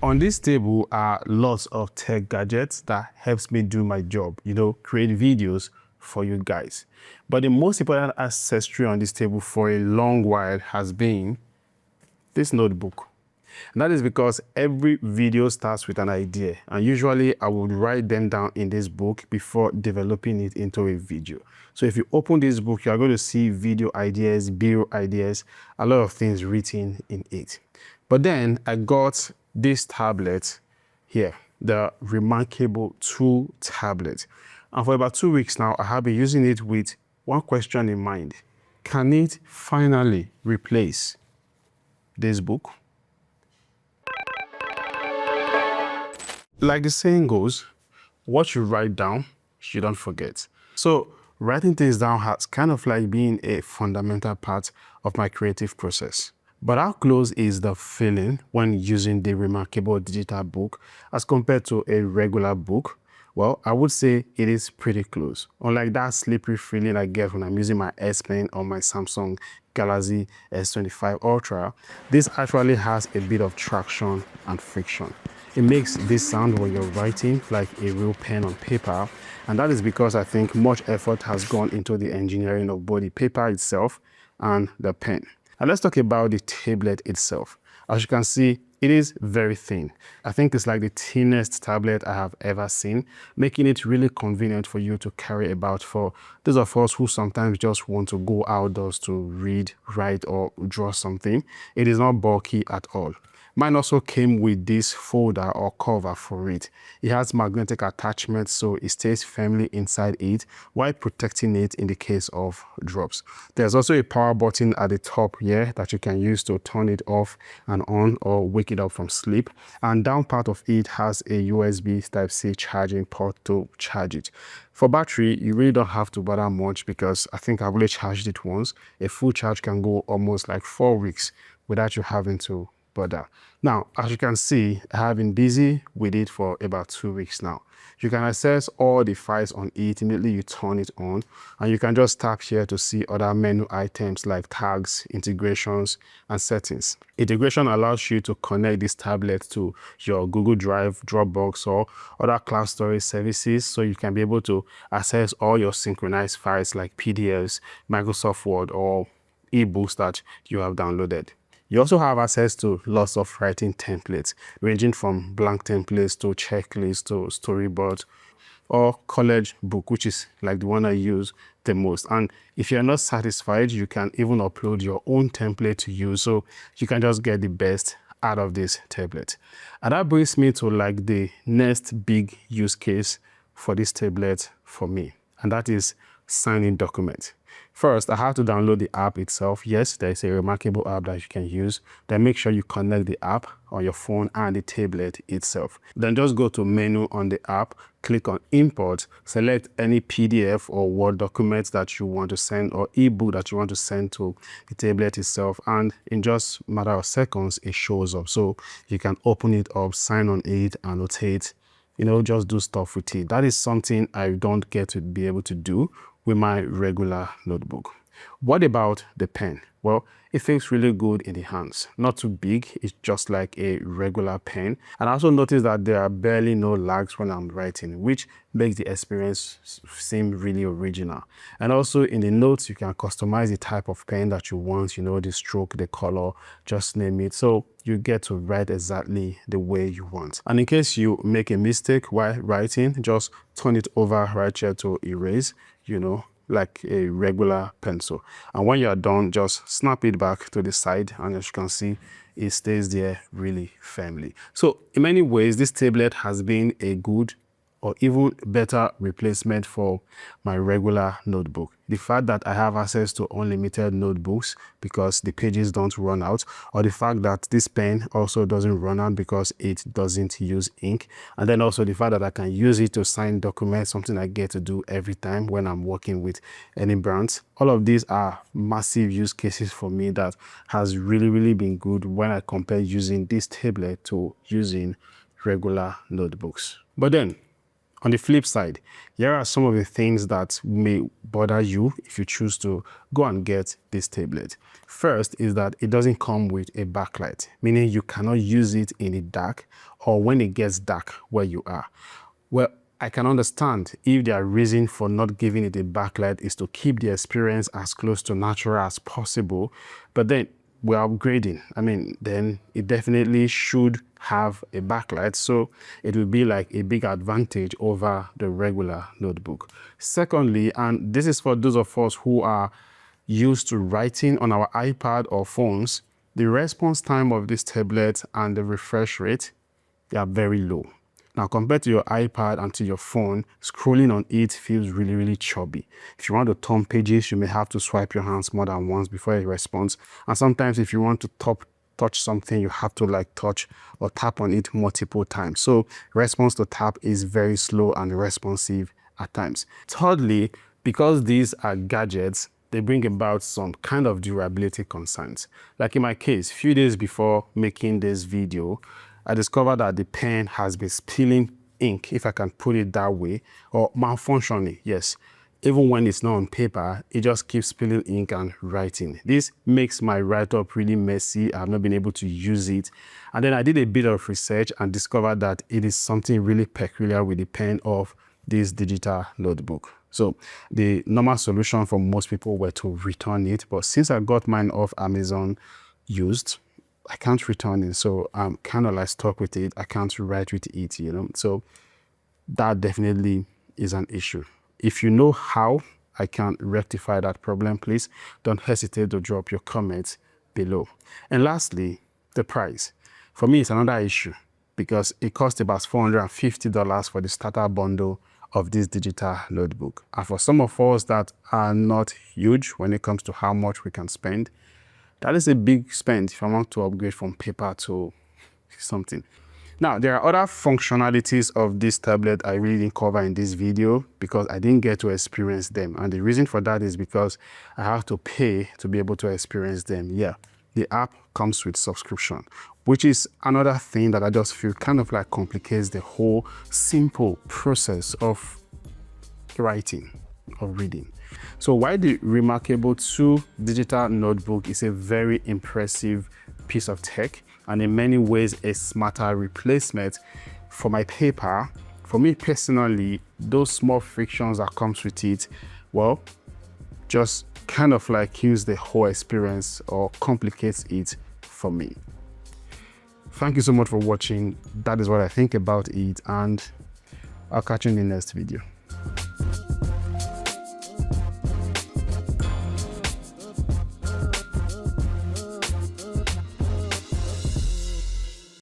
On this table are lots of tech gadgets that helps me do my job, create videos for you guys. But the most important accessory on this table for a long while has been this notebook. And that is because every video starts with an idea, and usually I would write them down in this book before developing it into a video. So if you open this book, you are going to see video ideas, bureau ideas, a lot of things written in it. But then I got this tablet here, the reMarkable 2 tablet. And for about 2 weeks now, I have been using it with one question in mind. Can it finally replace this book? Like the saying goes, what you write down, you don't forget. So writing things down has kind of like been a fundamental part of my creative process. But how close is the feeling when using the reMarkable digital book as compared to a regular book? Well, I would say it is pretty close. Unlike that slippery feeling I get when I'm using my S Pen or my Samsung Galaxy S25 Ultra, this actually has a bit of traction and friction. It makes this sound when you're writing like a real pen on paper, and that is because I think much effort has gone into the engineering of both the paper itself and the pen. Now let's talk about the tablet itself. As you can see, it is very thin. I think it's like the thinnest tablet I have ever seen, making it really convenient for you to carry about for those of us who sometimes just want to go outdoors to read, write, or draw something. It is not bulky at all. Mine also came with this folder or cover for it. It has magnetic attachments, so it stays firmly inside it while protecting it in the case of drops. There's also a power button at the top here that you can use to turn it off and on or wake it up from sleep. And down part of it has a USB Type-C charging port to charge it. For battery, you really don't have to bother much because I think I've only charged it once. A full charge can go almost like 4 weeks without you having to bother. Now, as you can see, I have been busy with it for about 2 weeks now. You can access all the files on it immediately you turn it on, and you can just tap here to see other menu items like tags, integrations, and settings. Integration allows you to connect this tablet to your Google Drive, Drawbacks, or other cloud storage services, so you can be able to access all your synchronized files like PDFs, Microsoft Word, or ebooks that you have downloaded. You also have access to lots of writing templates, ranging from blank templates to checklists to storyboards or college book, which is like the one I use the most. And if you're not satisfied, you can even upload your own template to use, so you can just get the best out of this tablet. And that brings me to like the next big use case for this tablet for me, and that is signing documents. First, I have to download the app itself. Yes, there is a reMarkable app that you can use. Then make sure you connect the app on your phone and the tablet itself. Then just go to menu on the app, click on import, select any PDF or Word documents that you want to send or ebook that you want to send to the tablet itself. And in just a matter of seconds, it shows up. So you can open it up, sign on it, annotate, just do stuff with it. That is something I don't get to be able to do with my regular notebook. What about the pen? Well, it feels really good in the hands. Not too big, it's just like a regular pen. And I also noticed that there are barely no lags when I'm writing, which makes the experience seem really original. And also in the notes, you can customize the type of pen that you want, the stroke, the color, just name it. So you get to write exactly the way you want. And in case you make a mistake while writing, just turn it over right here to erase, like a regular pencil. And when you're done, just snap it back to the side, and as you can see, it stays there really firmly. So in many ways, this tablet has been a good or even better replacement for my regular notebook. The fact that I have access to unlimited notebooks because the pages don't run out, or the fact that this pen also doesn't run out because it doesn't use ink, and then also the fact that I can use it to sign documents, something I get to do every time when I'm working with any brands. All of these are massive use cases for me that has really been good when I compare using this tablet to using regular notebooks. But then, On the flip side, here are some of the things that may bother you if you choose to go and get this tablet. First is that it doesn't come with a backlight, meaning you cannot use it in the dark or when it gets dark where you are. Well, I can understand if their reason for not giving it a backlight is to keep the experience as close to natural as possible, but then we're upgrading. I mean, then it definitely should have a backlight, so it will be like a big advantage over the regular notebook. Secondly, and this is for those of us who are used to writing on our iPad or phones, the response time of this tablet and the refresh rate, they are very low. Now, compared to your iPad and to your phone, scrolling on it feels really, really choppy. If you want to turn pages, you may have to swipe your hands more than once before it responds. And sometimes if you want to touch something, you have to like touch or tap on it multiple times. So response to tap is very slow and responsive at times. Thirdly, because these are gadgets, they bring about some kind of durability concerns. Like in my case, a few days before making this video, I discovered that the pen has been spilling ink, if I can put it that way, or malfunctioning, yes. Even when it's not on paper, it just keeps spilling ink and writing. This makes my write-up really messy. I've not been able to use it. And then I did a bit of research and discovered that it is something really peculiar with the pen of this digital notebook. So the normal solution for most people were to return it. But since I got mine off Amazon used, I can't return it, so I'm kind of like stuck with it. I can't write with it, you know. So that definitely is an issue. If you know how I can rectify that problem, please don't hesitate to drop your comments below. And lastly, the price. For me, it's another issue because it costs about $450 for the starter bundle of this digital notebook. And for some of us that are not huge when it comes to how much we can spend, that is a big spend if I want to upgrade from paper to something. Now, there are other functionalities of this tablet I really didn't cover in this video because I didn't get to experience them. And the reason for that is because I have to pay to be able to experience them. Yeah, the app comes with subscription, which is another thing that I just feel kind of like complicates the whole simple process of writing or reading. So while the reMarkable 2 digital notebook is a very impressive piece of tech and in many ways a smarter replacement for my paper, for me personally, those small frictions that comes with it, well, just kind of like kills the whole experience or complicates it for me. Thank you so much for watching. That is what I think about it, and I'll catch you in the next video.